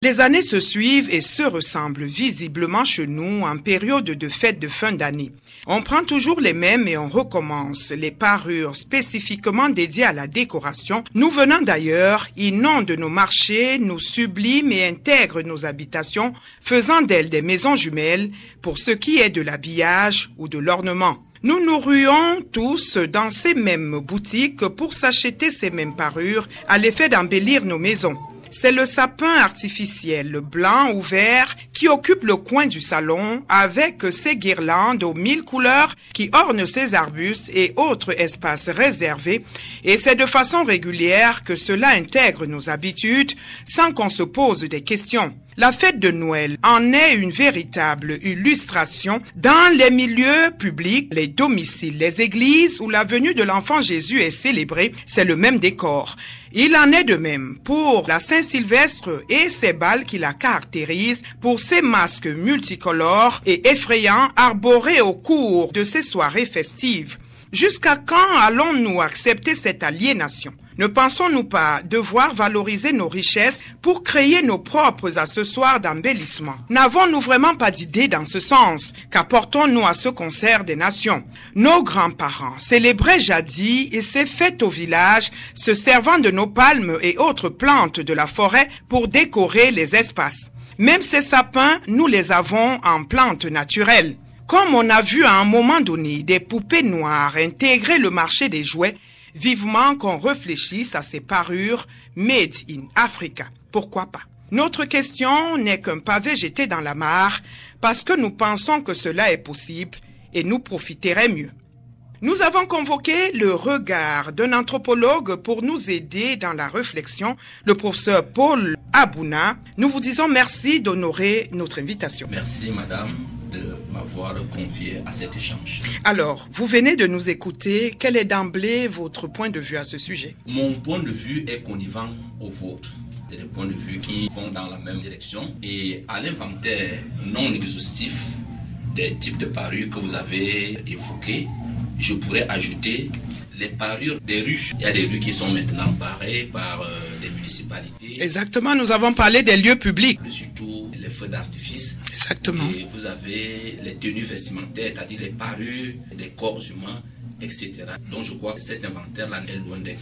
Les années se suivent et se ressemblent visiblement chez nous en période de fête de fin d'année. On prend toujours les mêmes et on recommence. Les parures spécifiquement dédiées à la décoration, nous venant d'ailleurs, inondent nos marchés, nous subliment et intègrent nos habitations, faisant d'elles des maisons jumelles pour ce qui est de l'habillage ou de l'ornement. Nous nous ruons tous dans ces mêmes boutiques pour s'acheter ces mêmes parures à l'effet d'embellir nos maisons. C'est le sapin artificiel blanc ou vert qui occupe le coin du salon avec ses guirlandes aux 1000 couleurs qui ornent ses arbustes et autres espaces réservés. Et c'est de façon régulière que cela intègre nos habitudes sans qu'on se pose des questions. La fête de Noël en est une véritable illustration dans les milieux publics, les domiciles, les églises où la venue de l'enfant Jésus est célébrée, c'est le même décor. Il en est de même pour la Saint-Sylvestre et ses bals qui la caractérisent, pour ses masques multicolores et effrayants arborés au cours de ces soirées festives. Jusqu'à quand allons-nous accepter cette aliénation? Ne pensons-nous pas devoir valoriser nos richesses pour créer nos propres accessoires d'embellissement? N'avons-nous vraiment pas d'idée dans ce sens? Qu'apportons-nous à ce concert des nations? Nos grands-parents célébraient jadis ces fêtes au village, se servant de nos palmes et autres plantes de la forêt pour décorer les espaces. Même ces sapins, nous les avons en plantes naturelles. Comme on a vu à un moment donné des poupées noires intégrer le marché des jouets, vivement qu'on réfléchisse à ces parures made in Africa. Pourquoi pas? Notre question n'est qu'un pavé jeté dans la mare parce que nous pensons que cela est possible et nous profiterait mieux. Nous avons convoqué le regard d'un anthropologue pour nous aider dans la réflexion, le professeur Paul Abouna. Nous vous disons merci d'honorer notre invitation. Merci, madame, de m'avoir convié à cet échange. Alors, vous venez de nous écouter. Quel est d'emblée votre point de vue à ce sujet? Mon point de vue est connivant au vôtre. C'est des points de vue qui vont dans la même direction. Et à l'inventaire non exhaustif des types de parures que vous avez évoqués, je pourrais ajouter les parures des rues. Il y a des rues qui sont maintenant barrées par les municipalités. Exactement, nous avons parlé des lieux publics. Mais surtout les feux d'artifice. Exactement. Et vous avez les tenues vestimentaires, c'est-à-dire les parures des corps humains, etc. Donc je crois que cet inventaire-là est loin d'être...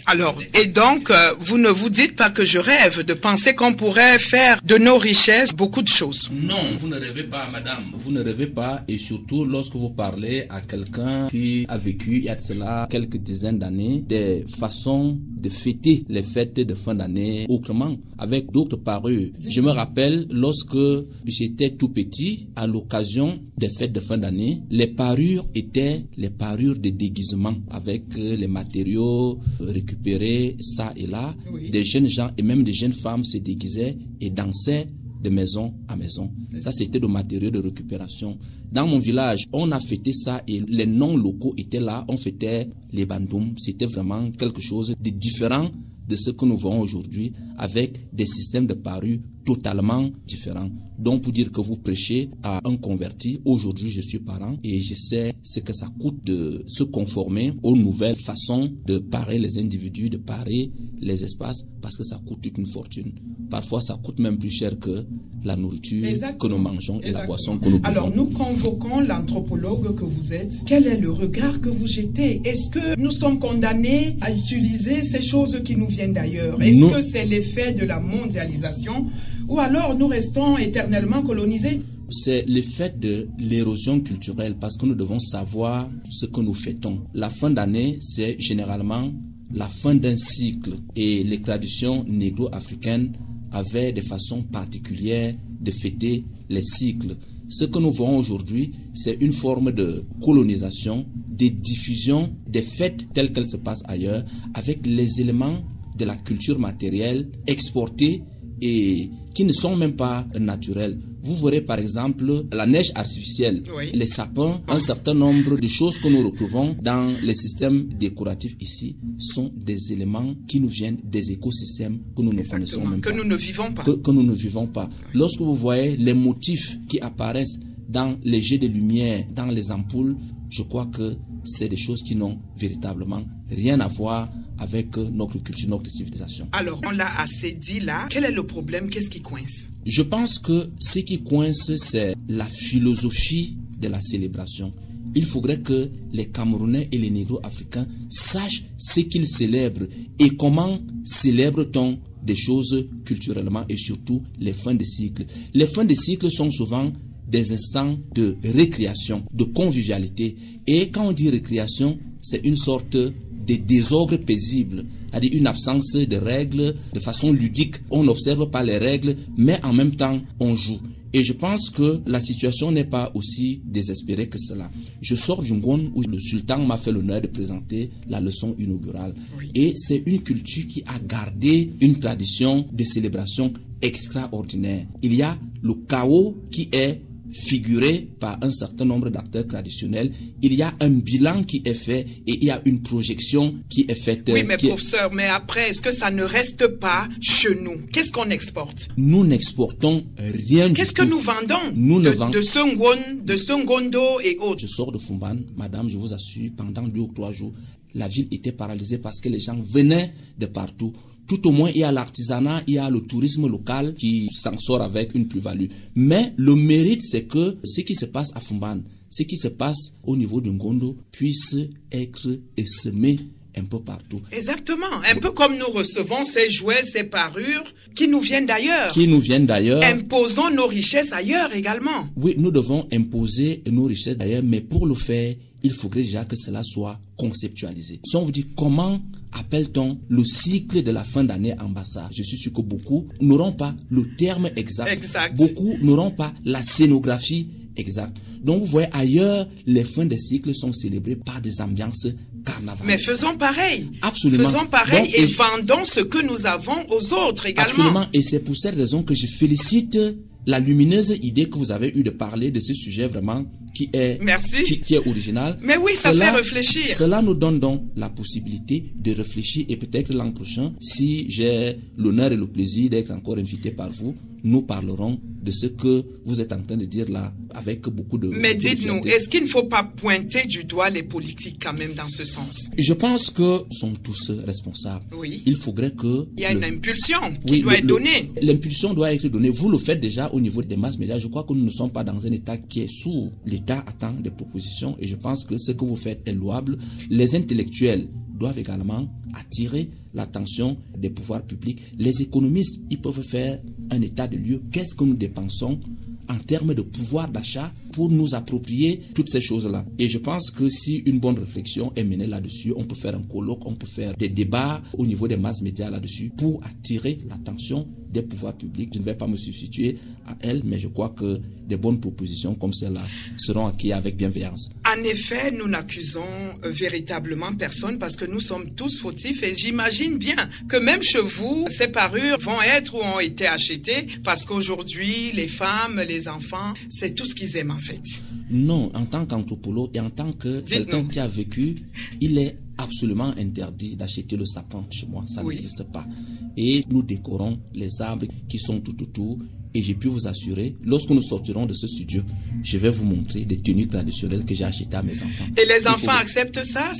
Alors, et donc, vous ne vous dites pas que je rêve de penser qu'on pourrait faire de nos richesses beaucoup de choses? Non, vous ne rêvez pas, madame. Vous ne rêvez pas, et surtout lorsque vous parlez à quelqu'un qui a vécu, il y a de cela quelques dizaines d'années, des façons de fêter les fêtes de fin d'année autrement, avec d'autres parures. Je me rappelle, lorsque j'étais tout petit, à l'occasion des fêtes de fin d'année, les parures étaient les parures de déguisement avec les matériaux récupérés ça et là. Oui. Des jeunes gens et même des jeunes femmes se déguisaient et dansaient de maison à maison. Ça, c'était de matériaux de récupération. Dans mon village, on a fêté ça et les noms locaux étaient là. On fêtait les bandoum. C'était vraiment quelque chose de différent de ce que nous voyons aujourd'hui avec des systèmes de parures totalement différents. Donc, pour dire que vous prêchez à un converti, aujourd'hui je suis parent et je sais ce que ça coûte de se conformer aux nouvelles façons de parer les individus, de parer les espaces, parce que ça coûte toute une fortune. Parfois, ça coûte même plus cher que la nourriture que nous mangeons et la boisson que nous buvons. Alors, nous convoquons l'anthropologue que vous êtes. Quel est le regard que vous jetez? Est-ce que nous sommes condamnés à utiliser ces choses qui nous viennent d'ailleurs? Est-ce que c'est l'effet de la mondialisation ou alors nous restons éternellement colonisés? C'est l'effet de l'érosion culturelle parce que nous devons savoir ce que nous fêtons. La fin d'année, c'est généralement la fin d'un cycle et les traditions négro-africaines avaient des façons particulières de fêter les cycles. Ce que nous voyons aujourd'hui, c'est une forme de colonisation, de diffusion des fêtes telles qu'elles se passent ailleurs avec les éléments de la culture matérielle exportés et qui ne sont même pas naturels. Vous verrez par exemple la neige artificielle, oui, les sapins, un certain nombre de choses que nous retrouvons dans les systèmes décoratifs ici sont des éléments qui nous viennent des écosystèmes que nous ne connaissons même pas. Que nous ne vivons pas. Que nous ne vivons pas. Oui. Lorsque vous voyez les motifs qui apparaissent dans les jets de lumière, dans les ampoules, je crois que c'est des choses qui n'ont véritablement rien à voir avec notre culture, notre civilisation. Alors, on l'a assez dit là. Quel est le problème? Qu'est-ce qui coince? Je pense que ce qui coince, c'est la philosophie de la célébration. Il faudrait que les Camerounais et les Négro-Africains sachent ce qu'ils célèbrent et comment célèbre-t-on des choses culturellement et surtout les fins de cycle. Les fins de cycle sont souvent des instants de récréation, de convivialité. Et quand on dit récréation, c'est une sorte de désordre paisible, c'est-à-dire une absence de règles, de façon ludique. On n'observe pas les règles, mais en même temps, on joue. Et je pense que la situation n'est pas aussi désespérée que cela. Je sors du Ngon où le sultan m'a fait l'honneur de présenter la leçon inaugurale. Oui. Et c'est une culture qui a gardé une tradition de célébration extraordinaire. Il y a le chaos qui est figuré par un certain nombre d'acteurs traditionnels. Il y a un bilan qui est fait et il y a une projection qui est faite. Oui, mais professeur, mais après, est-ce que ça ne reste pas chez nous? Qu'est-ce qu'on exporte? Nous n'exportons rien du tout. Qu'est-ce que nous vendons? Nous ne vendons... de Songondo et autres. Je sors de Fumban, madame, je vous assure, pendant 2 ou 3 jours, la ville était paralysée parce que les gens venaient de partout. Tout au moins, il y a l'artisanat, il y a le tourisme local qui s'en sort avec une plus-value. Mais le mérite, c'est que ce qui se passe à Fumban, ce qui se passe au niveau de Ngondo, puisse être essaimé un peu partout. Exactement. Un peu comme nous recevons ces jouets, ces parures qui nous viennent d'ailleurs. Qui nous viennent d'ailleurs. Imposons nos richesses ailleurs également. Oui, nous devons imposer nos richesses d'ailleurs, mais pour le faire, il faudrait déjà que cela soit conceptualisé. Si on vous dit comment appelle-t-on le cycle de la fin d'année en Bassa, je suis sûr que beaucoup n'auront pas le terme exact. Beaucoup n'auront pas la scénographie exacte. Donc vous voyez ailleurs, les fins de cycle sont célébrées par des ambiances carnavalesques. Mais faisons pareil. Absolument. Faisons pareil. Donc, et vendons ce que nous avons aux autres également. Absolument. Et c'est pour cette raison que je félicite la lumineuse idée que vous avez eue de parler de ce sujet vraiment qui est original. Mais oui, ça fait réfléchir. Cela nous donne donc la possibilité de réfléchir et peut-être l'an prochain, si j'ai l'honneur et le plaisir d'être encore invité par vous, nous parlerons de ce que vous êtes en train de dire là avec beaucoup de... Mais dites-nous, est-ce qu'il ne faut pas pointer du doigt les politiques quand même dans ce sens? Je pense que sont tous responsables. Oui. Il faudrait que... Il y a une impulsion qui doit être donnée. L'impulsion doit être donnée. Vous le faites déjà au niveau des masses médias. Je crois que nous ne sommes pas dans un état qui est sourd. L'État attend des propositions et je pense que ce que vous faites est louable. Les intellectuels doivent également attirer l'attention des pouvoirs publics. Les économistes, ils peuvent faire un état de lieu. Qu'est-ce que nous dépensons en termes de pouvoir d'achat pour nous approprier toutes ces choses-là. Et je pense que si une bonne réflexion est menée là-dessus, on peut faire un colloque, on peut faire des débats au niveau des masses médias là-dessus pour attirer l'attention des pouvoirs publics. Je ne vais pas me substituer à elles, mais je crois que des bonnes propositions comme celle-là seront acquises avec bienveillance. En effet, nous n'accusons véritablement personne parce que nous sommes tous fautifs et j'imagine bien que même chez vous, ces parures vont être ou ont été achetées parce qu'aujourd'hui, les femmes, les enfants, c'est tout ce qu'ils aiment en fait. Non, en tant qu'anthropologue et en tant que quelqu'un qui a vécu, il est absolument interdit d'acheter le sapin chez moi. Ça n'existe pas. Et nous décorons les arbres qui sont tout autour. Et j'ai pu vous assurer, lorsque nous sortirons de ce studio, je vais vous montrer des tenues traditionnelles que j'ai achetées à mes enfants. Et les enfants acceptent ça?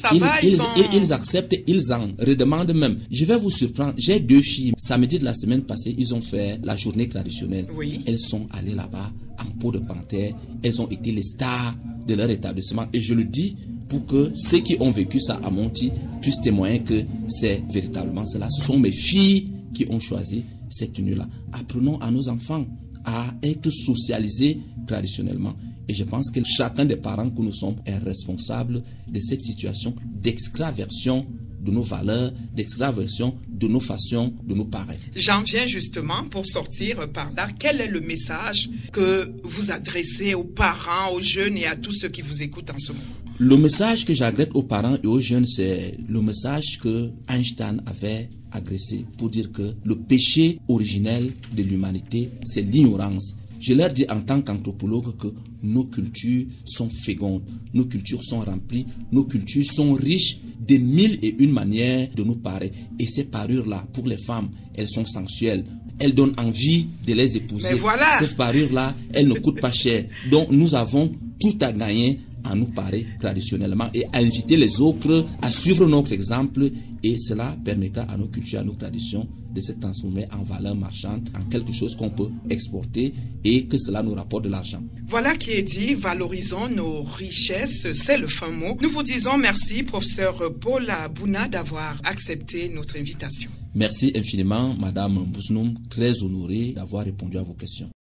Ils acceptent, ils en redemandent même. Je vais vous surprendre. J'ai 2 filles. Samedi de la semaine passée, ils ont fait la journée traditionnelle. Oui. Elles sont allées là-bas en peau de panthère. Elles ont été les stars de leur établissement. Et je le dis pour que ceux qui ont vécu ça à Monti puissent témoigner que c'est véritablement cela. Ce sont mes filles qui ont choisi cette tenue-là. Apprenons à nos enfants à être socialisés traditionnellement. Et je pense que chacun des parents que nous sommes est responsable de cette situation d'extraversion de nos valeurs, d'extraversion de nos façons de nous paraître. J'en viens justement pour sortir par là. Quel est le message que vous adressez aux parents, aux jeunes et à tous ceux qui vous écoutent en ce moment? Le message que j'adresse aux parents et aux jeunes, c'est le message que Einstein avait agressé pour dire que le péché originel de l'humanité, c'est l'ignorance. Je leur dis en tant qu'anthropologue que nos cultures sont fécondes, nos cultures sont remplies, nos cultures sont riches de 1001 manières de nous parer. Et ces parures-là, pour les femmes, elles sont sensuelles. Elles donnent envie de les épouser. Mais voilà. Ces parures-là, elles ne coûtent pas cher. Donc nous avons tout à gagner à nous parer traditionnellement et à inviter les autres à suivre notre exemple, et cela permettra à nos cultures, à nos traditions de se transformer en valeur marchande, en quelque chose qu'on peut exporter et que cela nous rapporte de l'argent. Voilà qui est dit, valorisons nos richesses, c'est le fin mot. Nous vous disons merci, professeur Paul Abouna, d'avoir accepté notre invitation. Merci infiniment, Madame Bousnoum, très honorée d'avoir répondu à vos questions.